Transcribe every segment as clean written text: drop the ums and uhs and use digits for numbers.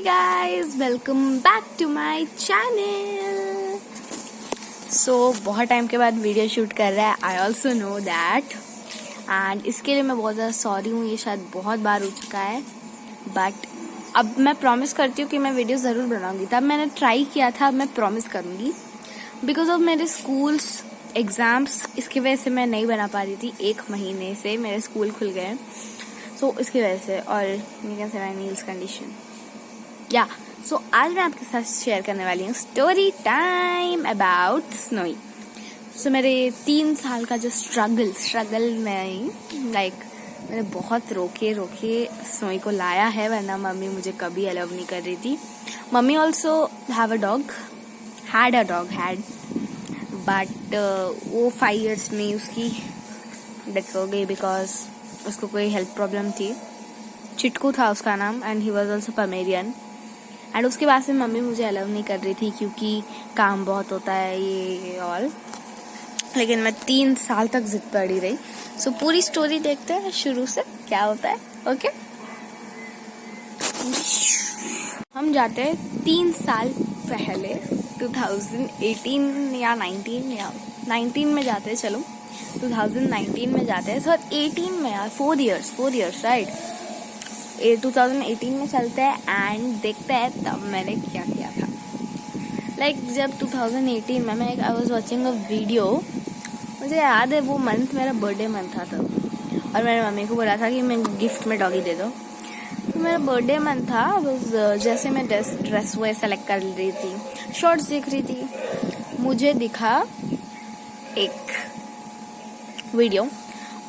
Guys, welcome back to my channel. बहुत time के बाद वीडियो शूट कर रहा है। I also know that and इसके लिए मैं बहुत ज़्यादा सॉरी हूँ। ये शायद बहुत बार हो चुका है, बट अब मैं प्रॉमिस करती हूँ कि मैं वीडियो ज़रूर बनाऊंगी। तब मैंने ट्राई किया था, अब मैं प्रॉमिस करूँगी। बिकॉज ऑफ मेरे स्कूल्स एग्ज़ाम्स, इसकी वजह से मैं नहीं बना पा रही थी। 1 महीने से मेरे स्कूल खुल गए, सो इसकी वजह से, और you can say my Niels condition या सो आज मैं आपके साथ शेयर करने वाली हूँ स्टोरी टाइम अबाउट स्नोई। सो मेरे 3 साल का जो स्ट्रगल में मैंने बहुत रोके स्नोई को लाया है, वरना मम्मी मुझे कभी अलाउ नहीं कर रही थी। Mummy also had a dog but वो 5 years में उसकी डेथ हो गई बिकॉज उसको कोई हेल्थ प्रॉब्लम थी। चिटकू था उसका नाम and he was also Pomeranian. And उसके बाद से मम्मी मुझे अलाउ नहीं कर रही थी क्योंकि काम बहुत होता है ये ऑल। लेकिन मैं 3 साल तक जिद पड़ी रही। सो पूरी स्टोरी देखते हैं शुरू से क्या होता है। ओके, हम जाते हैं 3 साल पहले 2018 या 19 में जाते हैं। चलो 2019 में जाते हैं, सर 18 में यार, 4 years राइट। 2018 में चलते हैं एंड देखते हैं तब मैंने क्या किया था। जब 2018 में मैं I was watching a video, मुझे याद है वो मंथ मेरा बर्थडे मंथ था तब, और मैंने मम्मी को बोला था कि मैं गिफ्ट में डॉगी दे दो। तो मेरा बर्थडे मंथ था, जैसे मैं ड्रेस वो सेलेक्ट कर रही थी, शॉर्ट्स देख रही थी, मुझे दिखा एक वीडियो,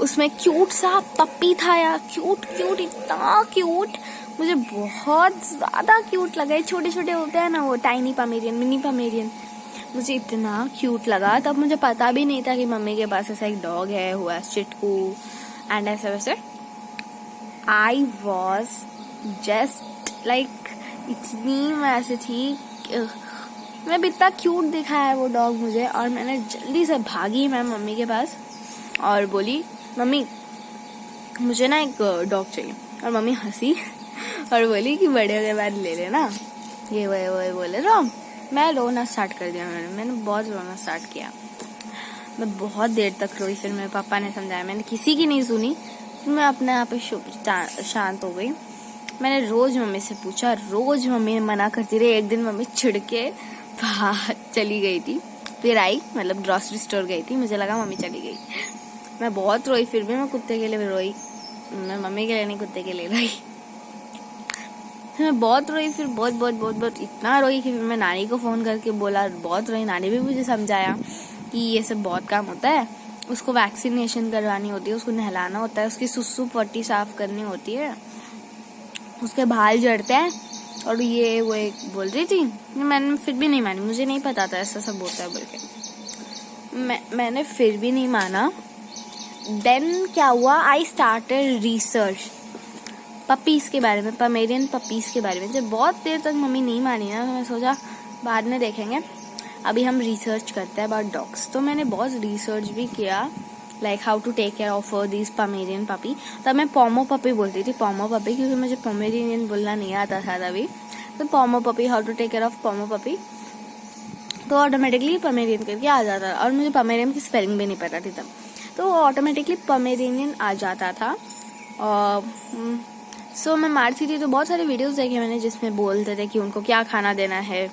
उसमें क्यूट सा पप्पी था यार। क्यूट इतना क्यूट, मुझे बहुत ज़्यादा क्यूट लगा। छोटे होते हैं ना वो टाइनी पमेरियन, मिनी पमेरियन, मुझे इतना क्यूट लगा। तब मुझे पता भी नहीं था कि मम्मी के पास ऐसा एक डॉग है हुआ चिटकू एंड ऐसे वैसे। आई वॉज जस्ट इतनी मैं ऐसे थी, मैं भी इतना क्यूट दिखा है वो डॉग मुझे, और मैंने जल्दी से भागी मैं मम्मी के पास और बोली मम्मी मुझे ना एक डॉग चाहिए। और मम्मी हंसी और बोली कि बड़े के बाद ले लेना, ये वो बोले रो। मैं रोना स्टार्ट कर दिया। मैंने बहुत रोना स्टार्ट किया। मैं बहुत देर तक रोई। फिर मेरे पापा ने समझाया, मैंने किसी की नहीं सुनी। फिर मैं अपने आप पे शांत हो गई। मैंने रोज मम्मी से पूछा, रोज मम्मी मना करती रही। एक दिन मम्मी चिढ़ के बाहर चली गई थी, फिर आई, मतलब ग्रॉसरी स्टोर गई थी, मुझे लगा मम्मी चली गई। मैं बहुत रोई, फिर भी मैं कुत्ते के लिए भी रोई, मैं मम्मी के लिए नहीं कुत्ते के लिए रोई। मैं बहुत रोई, फिर बहुत इतना रोई कि फिर मैं नानी को फ़ोन करके बोला, बहुत रोई। नानी भी मुझे समझाया कि ये सब बहुत काम होता है, उसको वैक्सीनेशन करवानी होती है, उसको नहलाना होता है, उसकी सुसु पट्टी साफ करनी होती है, उसके बाल जड़ते हैं, और ये वो एक बोल रही थी। मैंने फिर भी नहीं मानी, मुझे नहीं पता था ऐसा सब होता है बोल के। मैंने फिर भी नहीं माना। देन क्या हुआ, आई स्टार्टेड रिसर्च पपीज़ के बारे में, पमेरियन पपीज़ के बारे में। जब बहुत देर तक मम्मी नहीं मानी ना, तो मैं सोचा बाद में देखेंगे, अभी हम रिसर्च करते हैं अबाउट डॉग्स। तो मैंने बहुत रिसर्च भी किया, how to take care of this Pomeranian puppy. तब मैं पॉमो पपी बोलती थी, पॉमो पपी, क्योंकि मुझे पमेरियन बोलना नहीं आता था तभी। तो pomo puppy, how to take care of pomo puppy, तो ऑटोमेटिकली पमेरियन करके आ जाता था। और मुझे पमेरियन की स्पेलिंग भी नहीं पता थी तब, तो ऑटोमेटिकली पमेरियन आ जाता था। सो मैं मारती थी। तो बहुत सारे वीडियोस देखे मैंने जिसमें बोलते थे कि उनको क्या खाना देना है,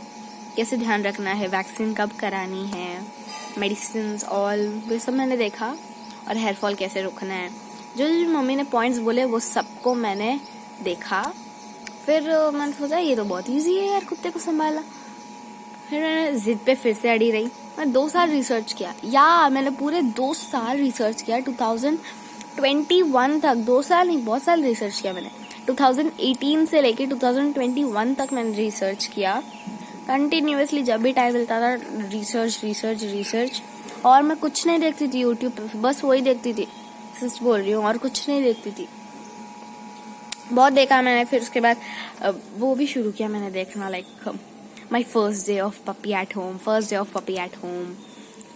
कैसे ध्यान रखना है, वैक्सीन कब करानी है, मेडिसिन ऑल, ये सब मैंने देखा, और हेयर फॉल कैसे रोकना है। जो मम्मी ने पॉइंट्स बोले वो सबको मैंने देखा। फिर मैंने सोचा ये तो बहुत ईजी है यार कुत्ते को संभालना। फिर मैंने जिद पे फिर से अड़ी रही। मैं 2 साल रिसर्च किया, या मैंने पूरे 2 साल रिसर्च किया 2021 तक। 2 साल नहीं, बहुत साल रिसर्च किया मैंने। 2018 से लेके 2021 तक मैंने रिसर्च किया कंटिन्यूअसली। जब भी टाइम मिलता था रिसर्च। और मैं कुछ नहीं देखती थी यूट्यूब पे, बस वही देखती थी, सच बोल रही हूँ, और कुछ नहीं देखती थी। बहुत देखा मैंने। फिर उसके बाद वो भी शुरू किया मैंने देखना, my first day of puppy at home,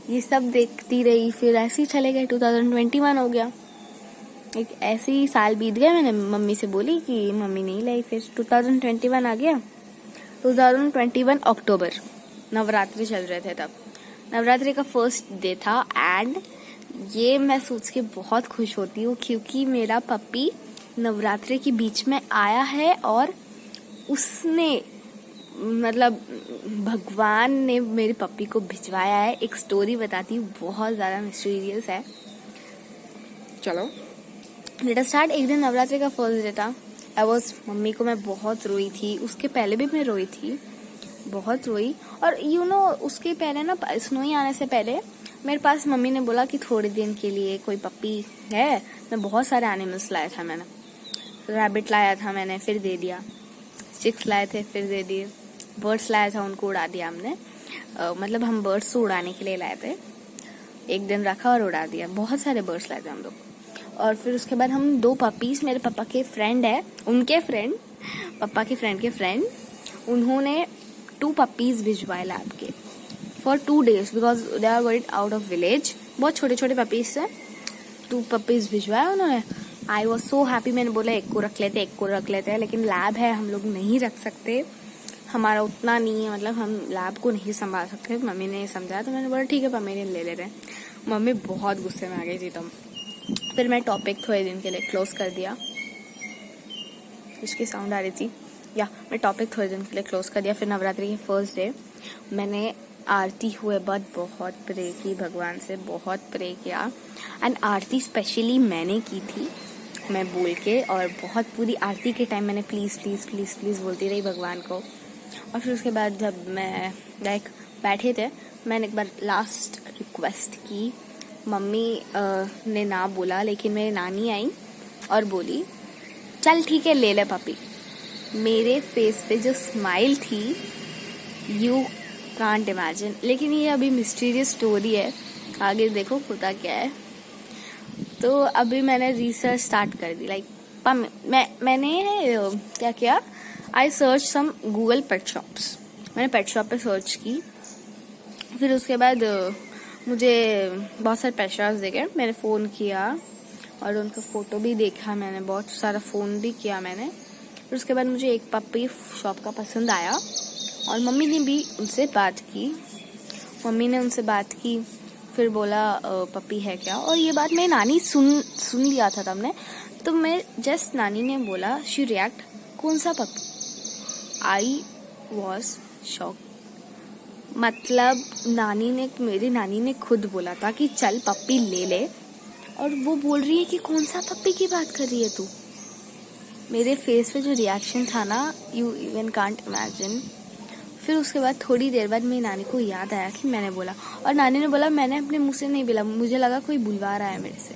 ये सब देखती रही। फिर ऐसे ही चले गए, 2021 हो गया। एक ऐसे ही साल बीत गया। मैंने मम्मी से बोली कि मम्मी नहीं लाई, फिर 2021 आ गया। 2021 अक्टूबर, नवरात्रि चल रहे थे तब। नवरात्रि का फर्स्ट डे था एंड ये मैं सोच के बहुत खुश होती हूँ क्योंकि मेरा पप्पी नवरात्रि के बीच में आया है और उसने मतलब भगवान ने मेरे पप्पी को भिजवाया है। एक स्टोरी बताती हूँ, बहुत ज़्यादा मिस्टीरियस है। चलो लेट अस स्टार्ट। एक दिन नवरात्रि का फर्स्ट डे था। मम्मी को मैं बहुत रोई थी, उसके पहले भी मैं रोई थी, बहुत रोई। और उसके पहले ना, स्नोई आने से पहले मेरे पास मम्मी ने बोला कि थोड़े दिन के लिए कोई पप्पी है। मैं बहुत सारे एनिमल्स लाया था, मैंने रैबिट लाया था, मैंने फिर दे दिया। चिक्स लाए थे, फिर दे दिए। बर्ड्स लाया था, उनको उड़ा दिया हमने। मतलब हम बर्ड्स को उड़ाने के लिए लाए थे। एक दिन रखा और उड़ा दिया। बहुत सारे बर्ड्स लाए थे हम लोग। और फिर उसके बाद हम 2 पपीज, मेरे पापा के फ्रेंड है, उनके फ्रेंड, पापा के फ्रेंड के फ्रेंड, उन्होंने 2 पपीज भिजवाए लैब के for 2 days because they are word out of village. बहुत छोटे छोटे पपीज थे, 2 पपीज भिजवाए उन्होंने। I was so happy. मैंने बोला एक को रख लेते, एक को रख लेते हैं, लेकिन लैब है, हम लोग नहीं रख सकते, हमारा उतना नहीं है, मतलब हम लैब को नहीं संभाल सकते। मम्मी ने समझाया तो मैंने बोला ठीक है मम्मी ने ले ले रहे। मम्मी बहुत गुस्से में आ गई थी। तो फिर मैं टॉपिक थोड़े दिन के लिए क्लोज कर दिया। इसकी साउंड आ रही थी या मैं टॉपिक थोड़े दिन के लिए क्लोज कर दिया। फिर नवरात्रि के फर्स्ट डे मैंने आरती हुए बाद बहुत प्रे की भगवान से, बहुत प्रे किया। एंड आरती स्पेशली मैंने की थी, मैं बोल के, और बहुत पूरी आरती के टाइम मैंने प्लीज़ प्लीज़ प्लीज़ प्लीज़ बोलती रही भगवान को। और फिर उसके बाद जब मैं बैठे थे, मैंने एक बार लास्ट रिक्वेस्ट की। मम्मी ने ना बोला, लेकिन मेरी नानी आई और बोली चल ठीक है ले ले पपी। मेरे फेस पे जो स्माइल थी, यू कांट इमेजिन। लेकिन ये अभी मिस्टीरियस स्टोरी है, आगे देखो होता क्या है। तो अभी मैंने रिसर्च स्टार्ट कर दी। मैंने क्या किया, I search some Google pet shops. मैंने पेट शॉप पे सर्च की। फिर उसके बाद मुझे बहुत सारे पेट शॉप्स देखे, मैंने फ़ोन किया और उनका फ़ोटो भी देखा मैंने, बहुत सारा फ़ोन भी किया मैंने। फिर उसके बाद मुझे एक पपी शॉप का पसंद आया और मम्मी ने भी उनसे बात की। मम्मी ने उनसे बात की, फिर बोला पपी है क्या। और ये बात मेरी नानी सुन लिया था तब ने। तो मैं जस्ट नानी ने बोला शी रिएक्ट कौन सा पपी। I was shock. मतलब मेरी नानी ने खुद बोला था कि चल पप्पी ले ले, और वो बोल रही है कि कौन सा पप्पी की बात कर रही है तू। मेरे फेस पे जो रिएक्शन था ना, यू इवन कांट इमेजिन। फिर उसके बाद थोड़ी देर बाद मेरी नानी को याद आया कि मैंने बोला, और नानी ने बोला मैंने अपने मुंह से नहीं बोला, मुझे लगा कोई बुलवा रहा है मेरे से।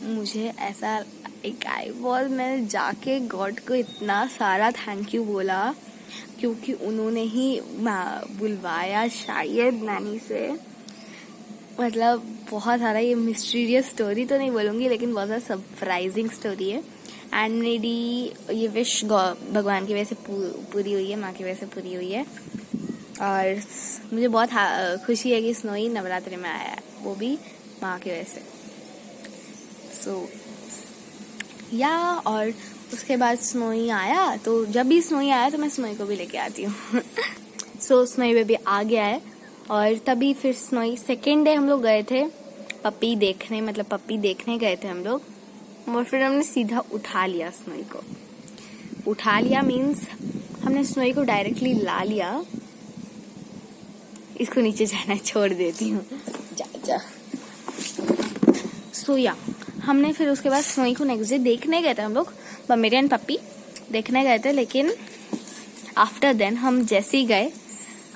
मुझे ऐसा मैंने जाके गॉड को इतना सारा थैंक यू बोला क्योंकि उन्होंने ही बुलवाया शायद नानी से। मतलब बहुत सारा, ये मिस्टीरियस स्टोरी तो नहीं बोलूँगी, लेकिन बहुत ज़्यादा सरप्राइजिंग स्टोरी है। एंड मेरी ये विश भगवान की वजह से पूरी हुई है, माँ की वजह से पूरी हुई है। और मुझे बहुत खुशी है कि स्नोई नवरात्रि में आया है, वो भी माँ की वजह से। और उसके बाद स्नोई आया, तो जब भी स्नोई आया तो मैं स्नोई को भी लेके आती हूँ। स्नोई बेबी आ गया है। और तभी फिर स्नोई सेकेंड डे हम लोग गए थे पपी देखने गए थे हम लोग। और फिर हमने सीधा उठा लिया स्नोई को। उठा लिया मीन्स हमने स्नोई को डायरेक्टली ला लिया। इसको नीचे जाना छोड़ देती हूँ, जा। सोया हमने फिर उसके बाद स्नोई को नेक्स्ट डे देखने गए थे हम लोग, पमेरियन पप्पी देखने गए थे। लेकिन आफ्टर देन हम जैसे ही गए,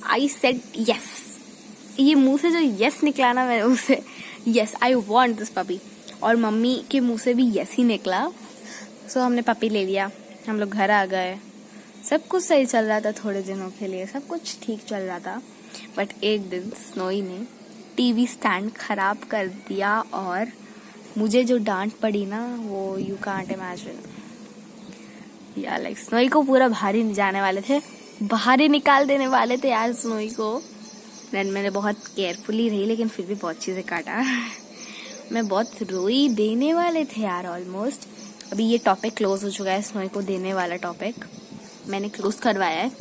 आई सेड यस। ये मुंह से जो यस निकला ना मेरे मुंह से, yes I want this puppy. और मम्मी के मुंह से भी यस ही निकला। सो हमने पपी ले लिया, हम लोग घर आ गए। सब कुछ सही चल रहा था, थोड़े दिनों के लिए सब कुछ ठीक चल रहा था। बट एक दिन स्नोई ने टीवी स्टैंड खराब कर दिया और मुझे जो डांट पड़ी ना, वो यू कांट इमेजिन। या स्नोई को पूरा बाहर ही जाने वाले थे, बाहर ही निकाल देने वाले थे यार स्नोई को। देन मैंने बहुत केयरफुली रही, लेकिन फिर भी बहुत चीज़ें काटा। मैं बहुत रोई, देने वाले थे यार ऑलमोस्ट। अभी ये टॉपिक क्लोज हो चुका है, स्नोई को देने वाला टॉपिक। मैंने क्लोज करवाया है।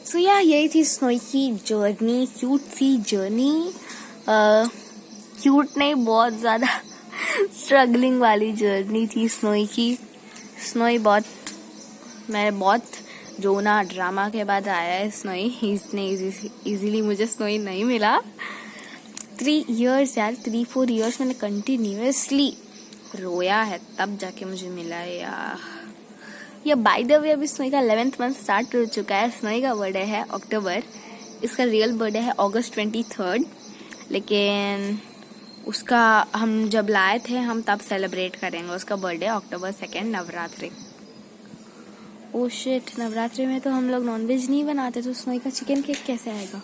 सो यही थी स्नोई की जर्नी, क्यूट सी जर्नी। क्यूट नहीं, बहुत ज़्यादा स्ट्रगलिंग वाली जर्नी थी स्नोई की। स्नोई बहुत जोना ड्रामा के बाद आया है स्नोई। इसने इजीली मुझे स्नोई नहीं मिला। 3 years यार, 3-4 years मैंने कंटिन्यूसली रोया है, तब जाके मुझे मिला है यार। या बाय द वे अभी स्नोई का 11th मंथ स्टार्ट हो चुका है। स्नोई का बर्थडे है अक्टूबर, इसका रियल बर्थडे है August 23rd, लेकिन उसका हम जब लाए थे हम तब सेलिब्रेट करेंगे उसका birthday October 2nd, Navratri. Oh shit, Navratri में तो हम लोग नॉनवेज नहीं बनाते, तो स्नोई का चिकन केक कैसे आएगा?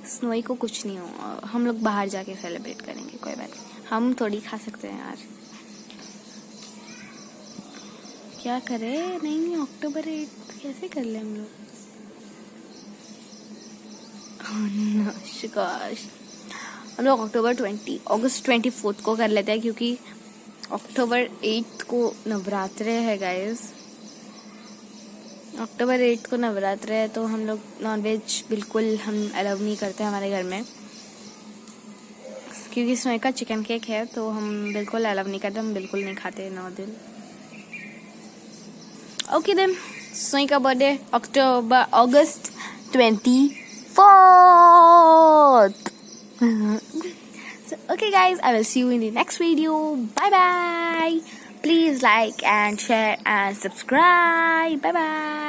स्नोई को कुछ नहीं होगा, हम लोग बाहर जाके सेलिब्रेट करेंगे, कोई बात नहीं। हम थोड़ी खा सकते हैं यार, क्या करें? नहीं, October 8 कैसे कर ले हम लोग? हम लोग August 24th को कर लेते हैं, क्योंकि October 8 को नवरात्रे है गाइस। October 8 को नवरात्रे है, तो हम लोग नॉनवेज बिल्कुल हम अलाउ नहीं करते हमारे घर में, क्योंकि स्नोई का चिकन केक है, तो हम बिल्कुल अलाउ नहीं करते, हम बिल्कुल नहीं खाते 9 दिन। ओके देन, स्नोई का birthday August 24th. So, okay guys, I will see you in the next video. Bye bye. Please like and share and subscribe. Bye bye.